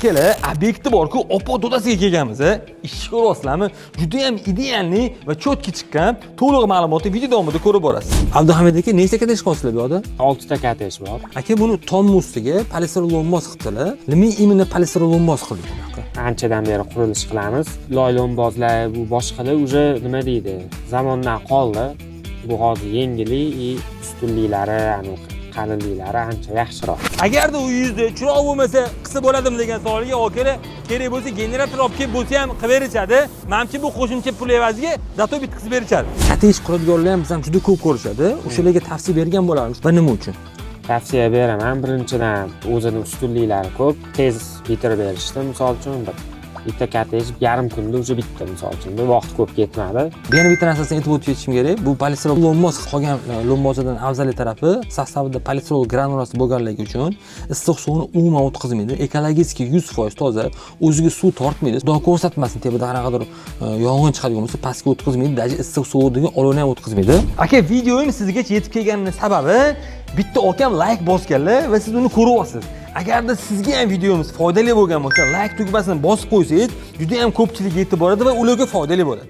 Akalar, obyekti bor-ku, opa to'dasiga kelganmiz. Ishni ko'ryapsizlarmi? Juda ham idealni va cho'tki chiqqan to'liq ma'lumotni video davomida ko'rib borasiz. Abduhamid aka, nechta kotej qilyapsizlar bu yerda? 6 ta kotej bor. Aka, buni tomni ustiga polistirolmos qilibdilar. Nima imенно polistirolmos qildik bunaqa? Anchadan beri qurilish qilamiz. Loylombozlar bu boshqalar уже nima deydi? Zamondan qoldi. Bu hozir yengillik, ustunliklari, qalinliklari ancha yaxshiroq. Agarda uyingizda chiroq bo'lmasa, qilsa bo'ladimi degan savolga okalar, kerak bo'lsa generator olib kelib bo'lsa ham qilib berishadi. Menimcha bu qo'shimcha pul evaziga zato bitkazib berishadi. Kotej quradiganlar ham bizdan juda ko'p ko'rishadi. O'shalarga tavsiya bergan bo'larmiz. Va nima uchun? Tavsiya beraman. Birinchidan, o'zini ustunliklari ko'p, tez bitirib berishdi. Misol uchun bitta kotej yarim kunda уже bitta, misol uchun. Bu vaqt ko'p ketmadi. Yana bitta narsasini aytib o'tishim kerak. Bu polistirol lombos qolgan lombozadan afzalli tarafi sostavida polistirol granulasi bo'lganligi uchun issiq suvni umuman o'tkazmaydi. Ekologik 100% toza, o'ziga suv tortmaydi. Xudo ko'rsatmasin, tepida qanaqadir yong'in chiqadigan bo'lsa, pastga o'tkazmaydi, даже issiq suvdagi olovni ham o'tkazmaydi. Aka, videoning sizgacha yetib kelganining sababi bitta akam like bosganlar va siz uni ko'ryapsiz. Agarda sizga ham videomiz foydali bo'lgan bo'lsa, like tugmasini bosib qo'ysangiz, juda ham ko'pchilik yetib boradi va ularga foydali bo'ladi.